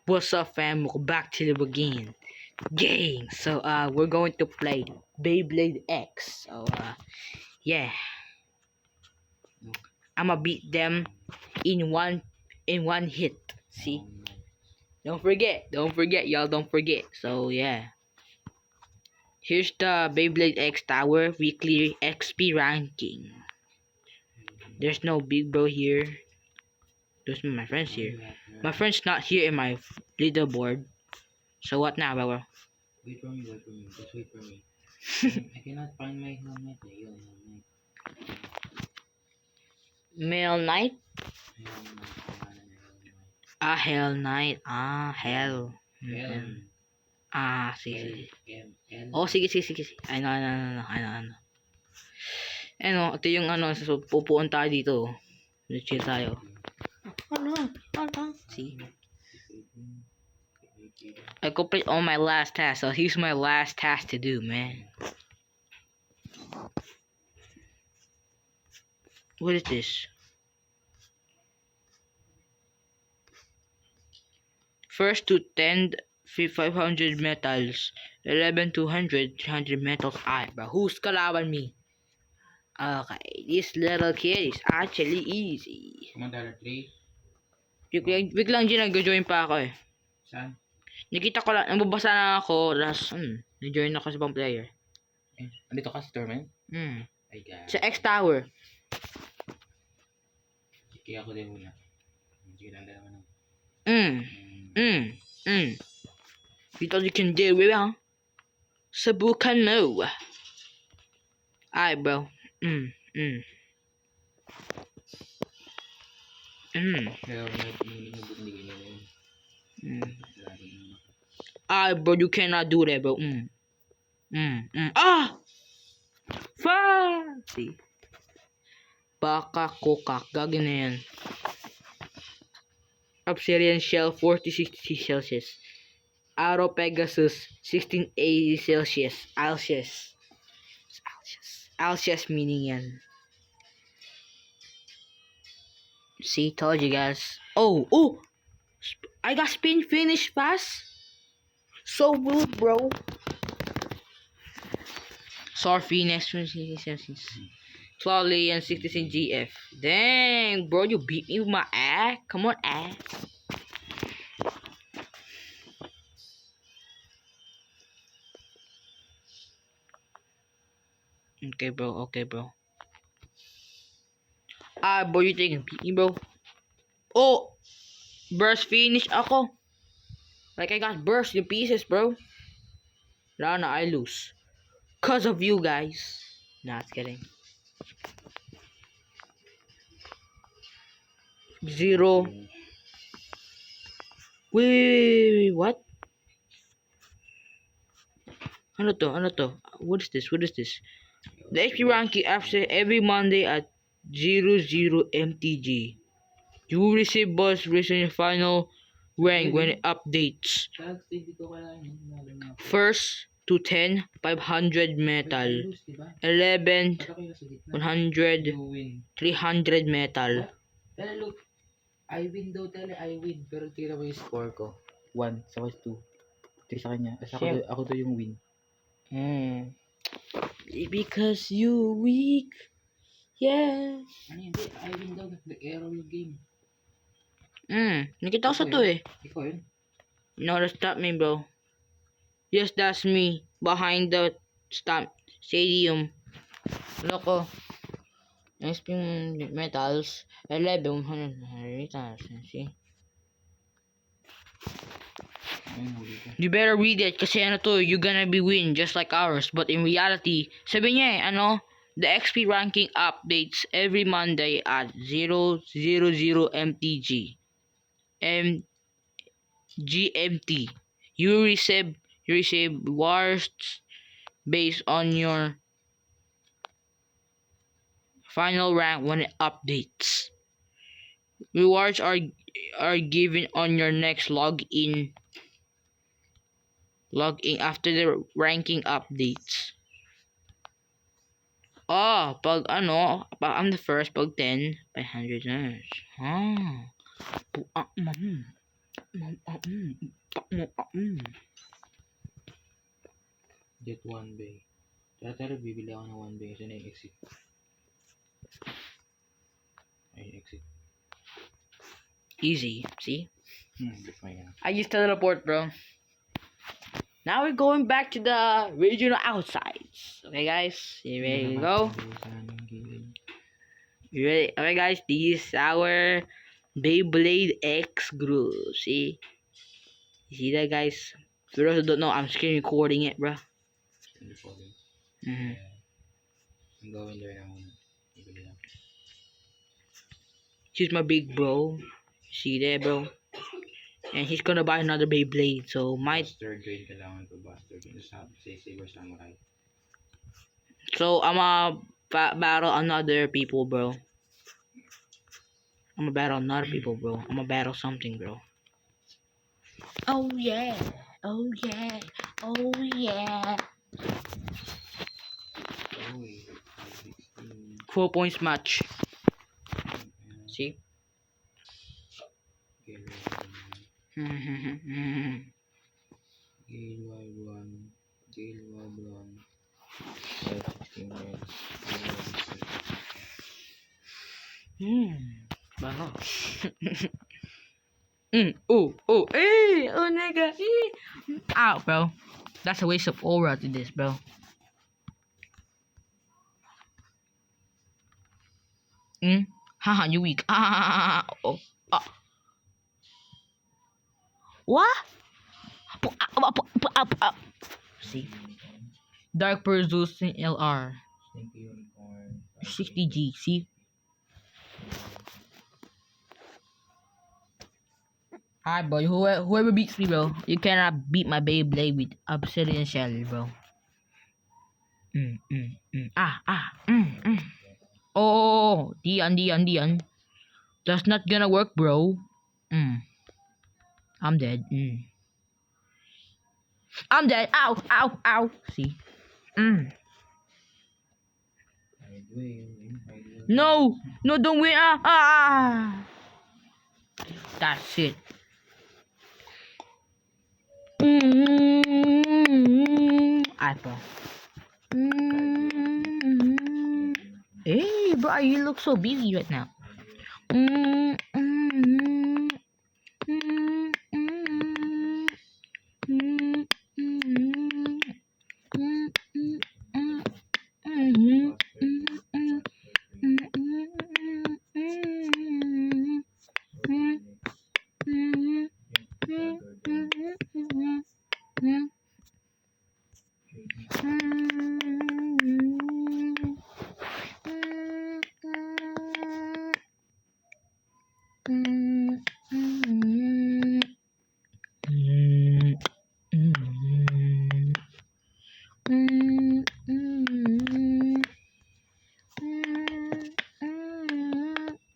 What's up, fam? Welcome back to the again game. So we're going to play Beyblade X. So yeah, I'ma beat them in one hit. See? Don't forget, y'all. Don't forget. So yeah, here's the Beyblade X Tower weekly XP ranking. There's no big bro here. There's my friends here. My friend's not here in my leaderboard. So what now, bro? Wait for me, just wait for me. I cannot find my helmet. Helmet. Male Knight? Helmet. Hell Knight. Hell. Helm. Sige. L. Oh, sige. Ano. Ito yung so, pupuan tayo dito. Chill tayo. Ano? See? I complete all my last tasks, so here's my last task to do, man. What is this? First to 10, 500 metals. 11, 200, 300 metals. Bro, who's kalaban me? Okay, this little kid is actually easy. Commander 3. Wait lang, nag-join pa ako eh. Saan? Nakita ko lang, nababasa na ako, tapos, nag-join ako sa ibang player. Andito ka sa tournament? Ay, God. Sa X Tower. Sige ako din muna. Sige lang naman. You thought you can do it, huh? Subukan mo. Alright, bro. Alright, bro, you cannot do that, bro. Fuck! See? Baka kokak. Gagawin na yan. Obsidian Shell 40-60 Celsius. Arrow Pegasus 1680 Celsius. Alcius meaning yan. See, told you guys. Oh! I got spin finish fast. So rude, bro. Sorry, next one. Slowly and 60 GF. Dang, bro, you beat me with my ass. Come on, ass. Okay, bro. Bro, you taking beat me, bro. Oh! Burst finish ako. Like, I got burst in pieces, bro. Now I lose. Cause of you guys. Not kidding. 0. Wait, what? Ano to? What is this? The HP ranking after every Monday at 00 MTG. You will receive boss race in your final rank when it updates. First to 10, 500 metal. 11, 100, 300 metal. Tell look, I win daw, I win. Pero tira mo yung score ko. 1 sa 2. 3 sa kanya. Ako daw yung win. Because you weak. Yeah. Ano hindi? I win daw. Nag-error yung game. Nakita ko sa to eh. Ikaw yun? No, that's not me, bro. Yes, that's me. Behind the stadium. Loko. SP metals. 11, 100 metals. See? You better read it kasi ano to, you're gonna be win just like ours. But in reality, sabi niya the XP ranking updates every Monday at 000 MTG. GMT. You receive rewards based on your final rank when it updates. Rewards are given on your next login after the ranking updates. Pag I'm the first, pag 10, 500 na. Get 1 bay. Tara, bibili ako ng 1 bay kasi na-exit. Ay, exit. Easy, see? That's my gun. I used to teleport, bro. Now we're going back to the regional outsides. Okay, guys? You ready to go? You ready? Okay, guys, this is our Beyblade X group. See? You see that, guys? For those who don't know, I'm screen recording it, bro. Mm-hmm. I'm going there now. He's my big bro. See there, bro? And he's gonna buy another Beyblade, so my... Buster Grade kailangan ko, Buster Grade. Say Saber Samurai. So, I'm battle another people, bro. I'm gonna battle another people, bro. I'm gonna battle something, bro. Oh, yeah. Oh, yeah. Oh, yeah. 4 points match. See? Gale Wild One. Gale Wild One. 16 minutes. Baho. Oh, hey, oh, nigga, Ow, bro. That's a waste of aura to this, bro. Haha, you weak. Oh. What? See? Dark Pursuit LR. 60G, see? Alright, boy. Whoever beats me, bro, you cannot beat my Beyblade with Obsidian Shell, bro. Oh, Dion. That's not gonna work, bro. I'm dead. I'm dead. Ow. See? No, don't win. That's it. Apple. Hey, bro, you look so busy right now.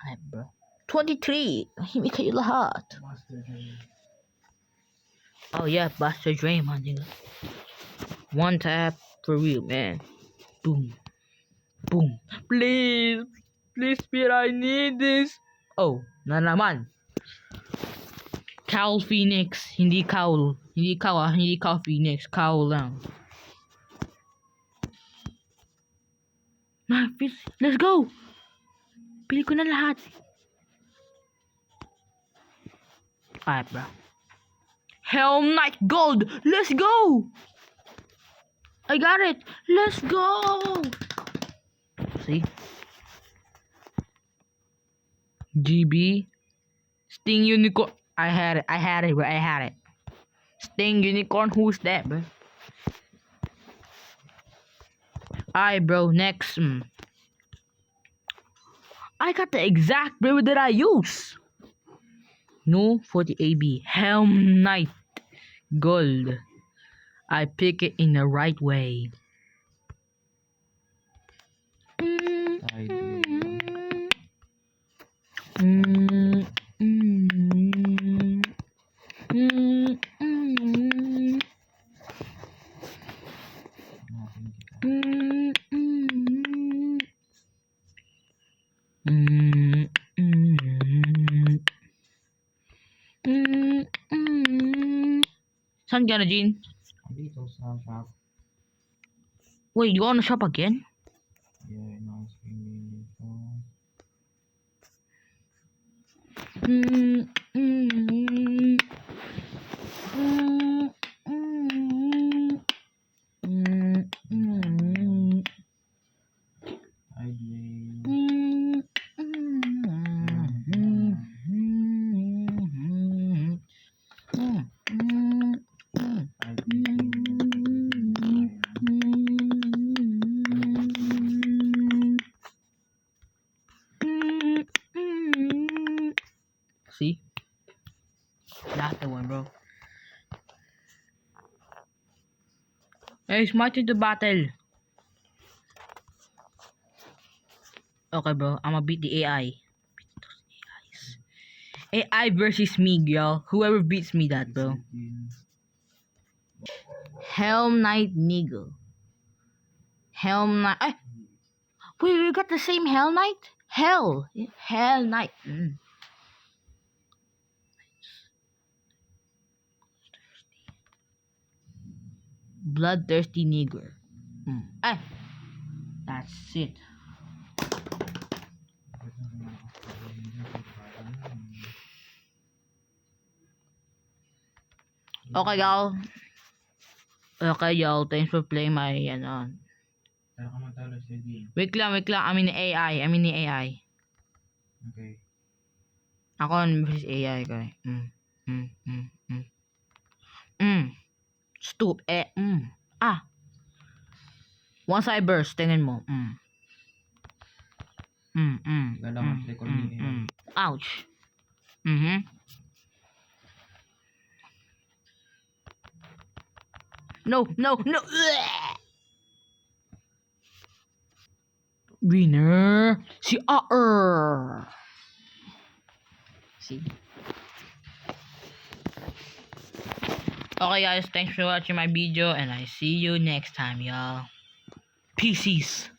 Ay, bro. 23. Hindi kayo lahat. Oh yeah, Buster Dream, my nigga. One tap for real, man. Boom. Please, Spear, I need this. Oh, na naman. Cowl Phoenix, hindi Cowl. Hindi Cowl Phoenix, Cowl lang. Let's go! Pili ko na lahat. Alright, bro. Helm Knight Gold! Let's go! I got it! Let's go! See? GB. Sting Unicorn. I had it, bro. Sting Unicorn, who's that, bro? Alright, bro. Next. I got the exact build that I use. No, for the AB. Helm Knight Gold. I pick it in the right way. Saan ka na, Jean? Dito sa shop. Wait, you wanna shop again? Yeah, no, dito. Mm, mm, mm, mm, mm, mm, I blame. mm, I blame. See? That's the one, bro. Hey, smart into battle. Okay, bro. I'ma beat the AI. Beat those AIs. AI versus me, y'all. Whoever beats me that, bro. Helm Knight Nigel. Helm Knight. Eh, wait, we got the same Hell Knight? Hell Knight. Bloodthirsty nigger. Eh, that's it. Okay, y'all. Okay, y'all. Thanks for playing my, Kaya ka matalo sa game. Wait lang. I mean the AI. Okay. Ako versus AI ko eh. Stoop. Once I burst, tingnan mo. Gala mo sa record ni AI. Ouch. No. Winner. Si AR. See? Okay guys, thanks for watching my video and I see you next time, y'all. Peace.